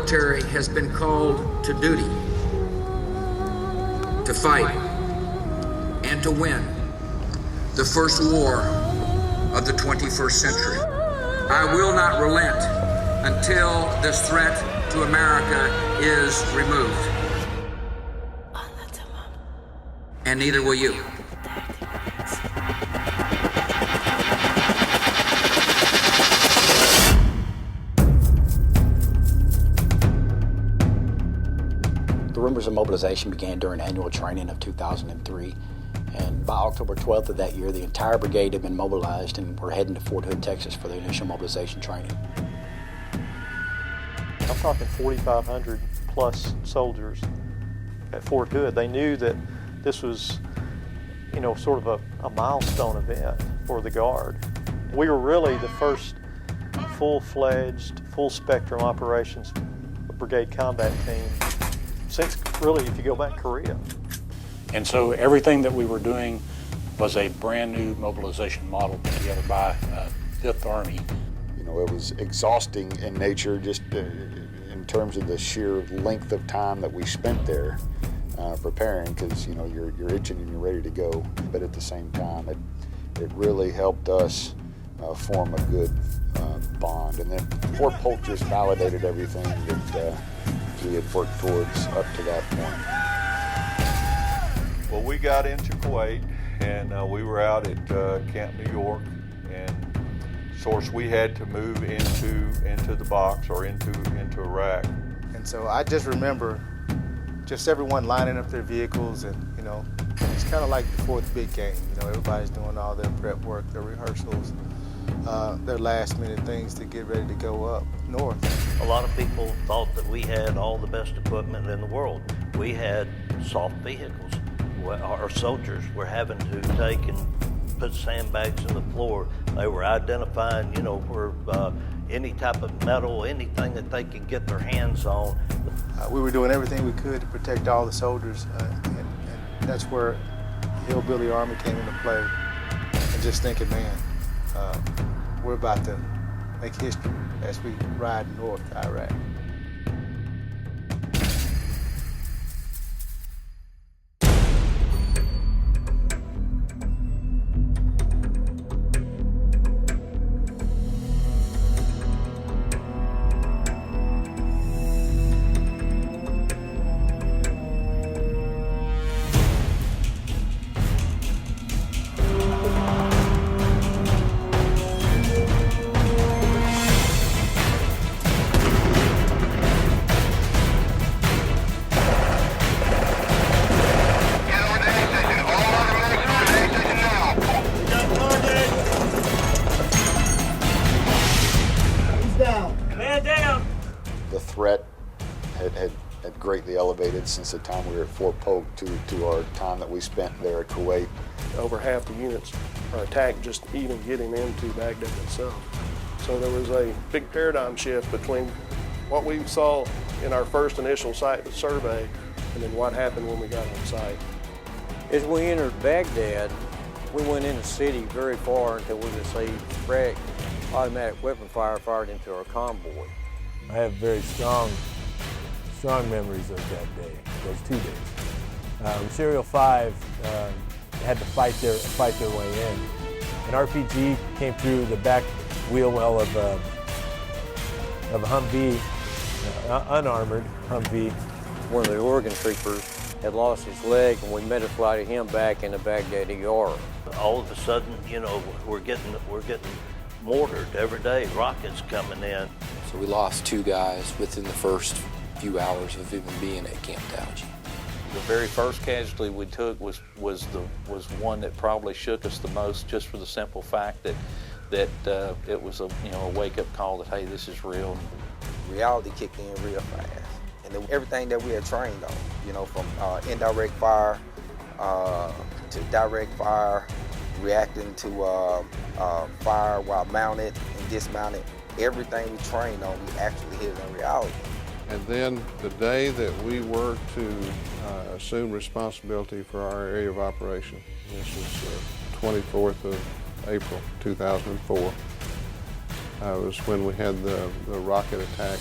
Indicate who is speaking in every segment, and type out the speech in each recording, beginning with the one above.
Speaker 1: military has been called to duty, to fight, and to win the first war of the 21st century. I will not relent until this threat to America is removed. And neither will you.
Speaker 2: The rumors of mobilization began during annual training of 2003, and by October 12th of that year, the entire brigade had been mobilized and we're heading to Fort Hood, Texas for the initial mobilization training.
Speaker 3: I'm talking 4,500 plus soldiers at Fort Hood. They knew that this was, sort of a milestone event for the Guard. We were really the first full-fledged, full-spectrum operations brigade combat team since, really, if you go back, Korea.
Speaker 4: And so everything that we were doing was a brand new mobilization model put together by 5th Army.
Speaker 5: It was exhausting in nature, just in terms of the sheer length of time that we spent there preparing, because you're itching and you're ready to go. But at the same time, it really helped us form a good bond. And then Fort Polk just validated everything that we had worked towards up to that point.
Speaker 6: Well, we got into Kuwait, and we were out at Camp New York, and of course we had to move into the box or into Iraq.
Speaker 7: And so I just remember just everyone lining up their vehicles, and it's kind of like before the big game. Everybody's doing all their prep work, their rehearsals, their last minute things to get ready to go up north.
Speaker 8: A lot of people thought that we had all the best equipment in the world. We had soft vehicles. Our soldiers were having to take and put sandbags in the floor. They were identifying, where any type of metal, anything that they could get their hands on.
Speaker 7: We were doing everything we could to protect all the soldiers, and that's where the Hillbilly Army came into play. And just thinking, man, we're about to make history as we ride north to Iraq.
Speaker 5: The threat had greatly elevated since the time we were at Fort Polk to our time that we spent there at Kuwait.
Speaker 9: Over half the units are attacked just even getting into Baghdad itself. So there was a big paradigm shift between what we saw in our first initial site survey and then what happened when we got on site.
Speaker 10: As we entered Baghdad, we went in the city very far until we received direct automatic weapon fire fired into our convoy.
Speaker 11: I have very strong memories of that day, those 2 days. Serial 5 had to fight their way in. An RPG came through the back wheel well of a Humvee, unarmored Humvee.
Speaker 10: One of the Oregon troopers had lost his leg, and we met a flight of him back in the Baghdad ER.
Speaker 8: All of a sudden, we're getting mortared every day, rockets coming in.
Speaker 12: So we lost 2 guys within the first few hours of even being at Camp Taji.
Speaker 13: The very first casualty we took was one that probably shook us the most, just for the simple fact that it was a wake-up call that, hey, this is real.
Speaker 14: Reality kicked in real fast, and then everything that we had trained on, from indirect fire to direct fire, reacting to fire while mounted and dismounted. Everything we trained on, we actually hit in reality.
Speaker 15: And then the day that we were to assume responsibility for our area of operation, this was 24th of April 2004, was when we had the rocket attack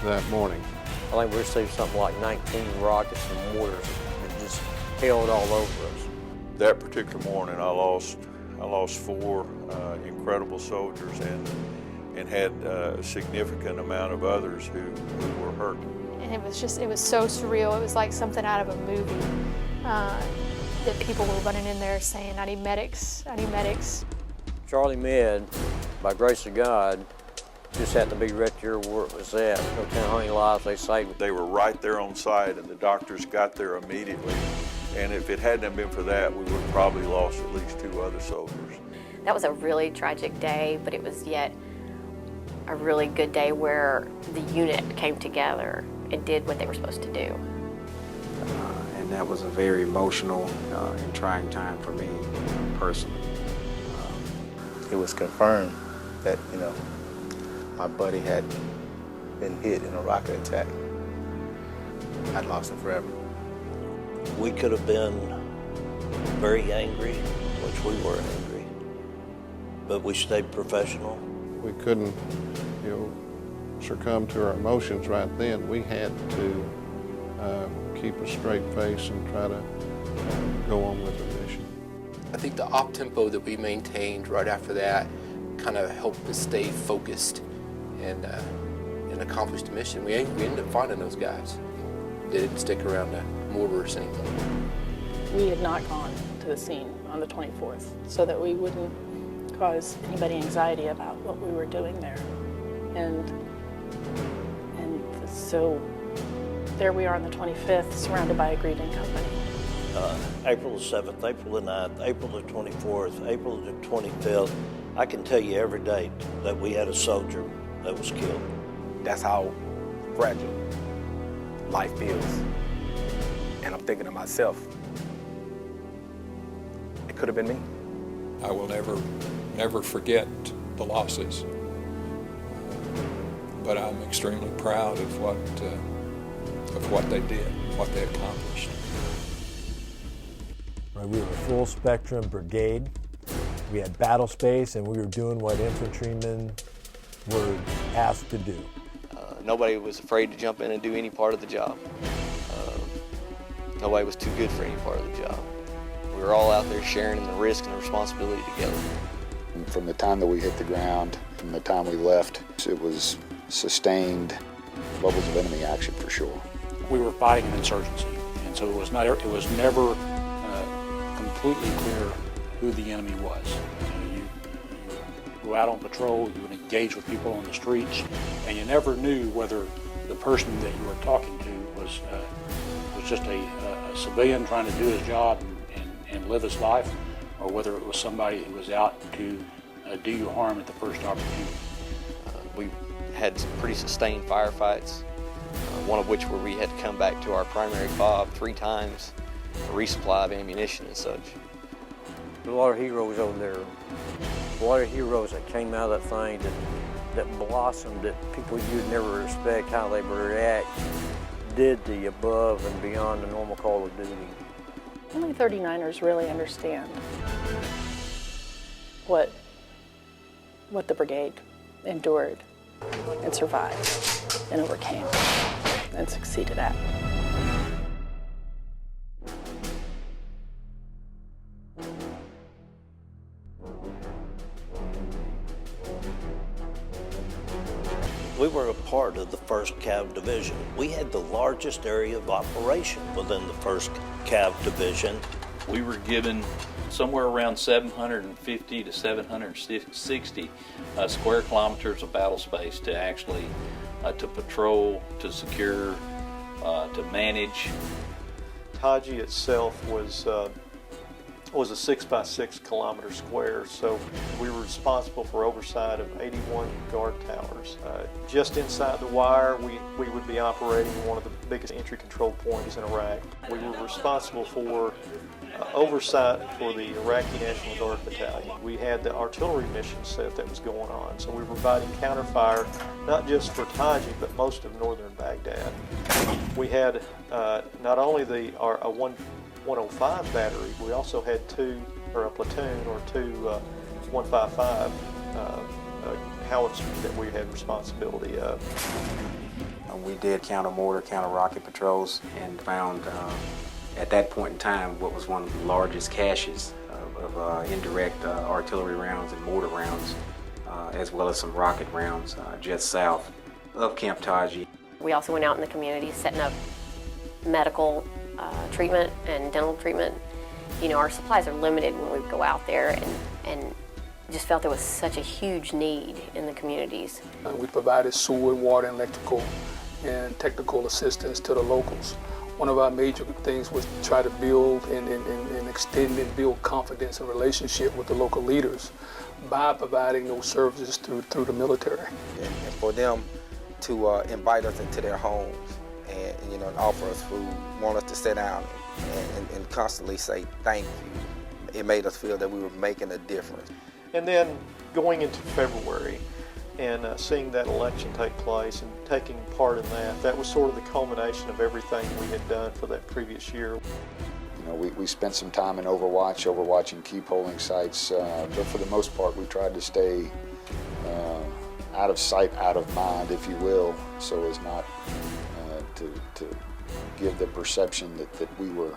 Speaker 15: that morning.
Speaker 10: I think we received something like 19 rockets and mortars that just hailed all over us.
Speaker 6: That particular morning, I lost 4 incredible soldiers and had a significant amount of others who were hurt.
Speaker 16: And it was so surreal. It was like something out of a movie. That people were running in there saying, "I need medics, I need medics."
Speaker 10: Charlie Med, by grace of God, just happened to be right there where it was at. No telling how many lives they saved.
Speaker 6: They were right there on site, and the doctors got there immediately. And if it hadn't been for that, we would have probably lost at least 2 other soldiers.
Speaker 17: That was a really tragic day, but it was yet a really good day where the unit came together and did what they were supposed to do.
Speaker 18: And that was a very emotional and trying time for me personally.
Speaker 7: It was confirmed that, my buddy had been hit in a rocket attack. I'd lost him forever.
Speaker 8: We could have been very angry, which we were angry, but we stayed professional.
Speaker 15: We couldn't, succumb to our emotions right then. We had to keep a straight face and try to go on with the mission.
Speaker 12: I think the op tempo that we maintained right after that kind of helped us stay focused and accomplish the mission. We ended up finding those guys. They didn't stick around to mortars anymore.
Speaker 19: We had not gone to the scene on the 24th so that we wouldn't cause anybody anxiety about what we were doing there. And so there we are on the 25th, surrounded by a greeting company.
Speaker 8: April the 7th, April the 9th, April the 24th, April the 25th. I can tell you every date that we had a soldier that was killed.
Speaker 18: That's how fragile life feels. And I'm thinking to myself, it could have been me.
Speaker 20: I will never forget the losses. But I'm extremely proud of what they did, what they accomplished.
Speaker 11: Right, we were a full spectrum brigade. We had battle space, and we were doing what infantrymen were asked to do.
Speaker 21: Nobody was afraid to jump in and do any part of the job. Nobody was too good for any part of the job. We were all out there sharing in the risk and the responsibility together.
Speaker 5: And from the time that we hit the ground and the time we left, it was sustained levels of enemy action for sure.
Speaker 4: We were fighting an insurgency, and so it was never completely clear who the enemy was. You go out on patrol, you would engage with people on the streets, and you never knew whether the person that you were talking to was just a civilian trying to do his job and live his life, or whether it was somebody who was out to do you harm at the first opportunity.
Speaker 21: We had some pretty sustained firefights, one of which where we had to come back to our primary fob 3 times, a resupply of ammunition and such.
Speaker 10: A lot of heroes over there, a lot of heroes that came out of that thing that blossomed, that people you'd never respect how they would react, did the above and beyond the normal call of duty.
Speaker 19: Only 39ers really understand what the brigade endured and survived and overcame and succeeded at.
Speaker 8: We were a part of the 1st Cav Division. We had the largest area of operation within the 1st Cav Division.
Speaker 13: We were given somewhere around 750 to 760 square kilometers of battle space to actually to patrol, to secure, to manage.
Speaker 3: Taji itself was a 6 by 6 kilometer square, so we were responsible for oversight of 81 guard towers. Just inside the wire, we would be operating one of the biggest entry control points in Iraq. We were responsible for oversight for the Iraqi National Guard battalion. We had the artillery mission set that was going on, so we were providing counterfire not just for Taji, but most of northern Baghdad. We had not only a 105 battery, we also had a platoon or two 155 howitzers that we had responsibility of.
Speaker 1: We did counter-mortar, counter-rocket patrols and found at that point in time what was one of the largest caches of indirect artillery rounds and mortar rounds, as well as some rocket rounds just south of Camp Taji.
Speaker 17: We also went out in the community setting up medical treatment and dental treatment. You know, our supplies are limited when we go out there, and just felt there was such a huge need in the communities.
Speaker 22: We provided sewer, water, and electrical and technical assistance to the locals. One of our major things was to try to build and extend and build confidence and relationship with the local leaders by providing those services through the military.
Speaker 14: And for them to invite us into their homes and offer us food, want us to sit down and constantly say thank you. It made us feel that we were making a difference.
Speaker 3: And then going into February and seeing that election take place and taking part in that was sort of the culmination of everything we had done for that previous year.
Speaker 5: You know, we spent some time in overwatching key polling sites, but for the most part we tried to stay out of sight, out of mind, if you will, so as not to give the perception that we were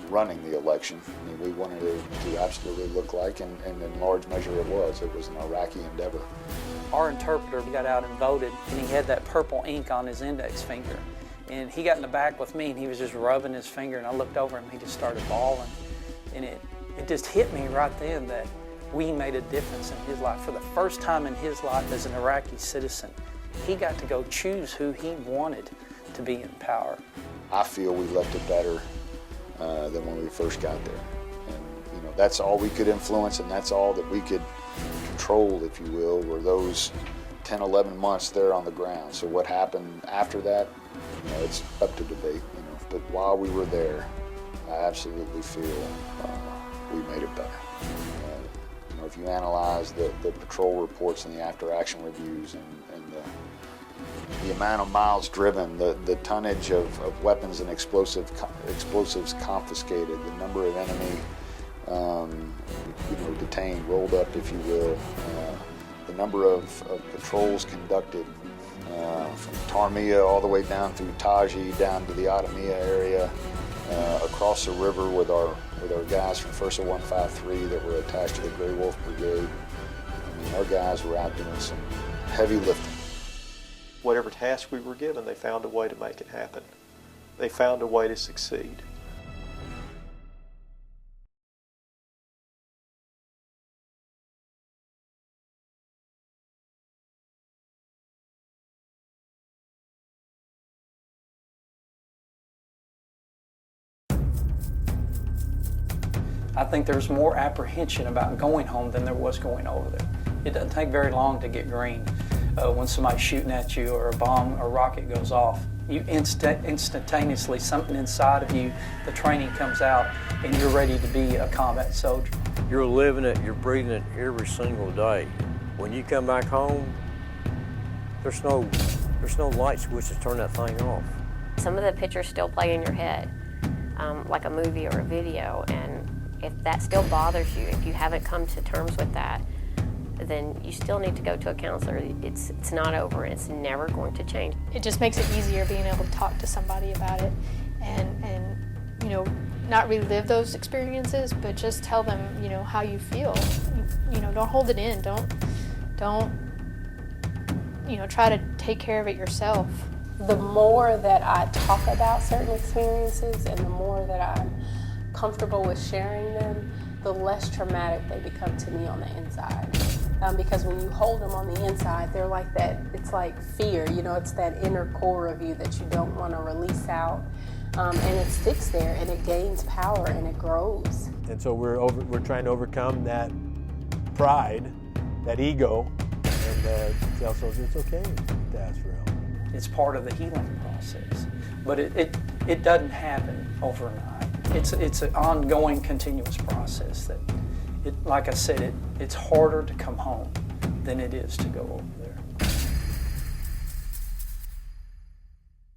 Speaker 5: running the election. I mean, we wanted it to absolutely look like, and in large measure it was an Iraqi endeavor.
Speaker 23: Our interpreter got out and voted, and he had that purple ink on his index finger. And he got in the back with me, and he was just rubbing his finger, and I looked over him, and he just started bawling. And it just hit me right then that we made a difference in his life. For the first time in his life as an Iraqi citizen, he got to go choose who he wanted to be in power.
Speaker 5: I feel we left it better than when we first got there. And that's all we could influence, and that's all that we could control, if you will, were those 10, 11 months there on the ground. So what happened after that, it's up to debate. But while we were there, I absolutely feel we made it better. If you analyze the patrol reports and the after-action reviews and the amount of miles driven, the tonnage of weapons and explosives confiscated, the number of enemy detained, rolled up, if you will, the number of patrols conducted from Tarmiya all the way down through Taji, down to the Adamiyah area, across the river with our guys from 1st 153 that were attached to the Grey Wolf Brigade. I mean, our guys were out doing some heavy lifting.
Speaker 3: Whatever task we were given, they found a way to make it happen. They found a way to succeed.
Speaker 23: I think there's more apprehension about going home than there was going over there. It doesn't take very long to get green. When somebody's shooting at you or a bomb or rocket goes off, you instantaneously, something inside of you, the training comes out, and you're ready to be a combat soldier.
Speaker 10: You're living it, you're breathing it every single day. When you come back home, there's no light switch to turn that thing off.
Speaker 17: Some of the pictures still play in your head, like a movie or a video, and if that still bothers you, if you haven't come to terms with that, then you still need to go to a counselor. It's not over, and it's never going to change.
Speaker 16: It just makes it easier being able to talk to somebody about it and not relive those experiences, but just tell them, how you feel. Don't hold it in. Don't try to take care of it yourself.
Speaker 24: The more that I talk about certain experiences and the more that I'm comfortable with sharing them, the less traumatic they become to me on the inside. Because when you hold them on the inside, they're like that, it's like fear, it's that inner core of you that you don't want to release out. And it sticks there and it gains power and it grows.
Speaker 11: And so we're trying to overcome that pride, that ego, and tell soldiers it's okay to ask for help.
Speaker 23: It's part of the healing process, but it doesn't happen overnight. It's an ongoing, continuous process that, like I said, it's harder to come home than it is to go over there.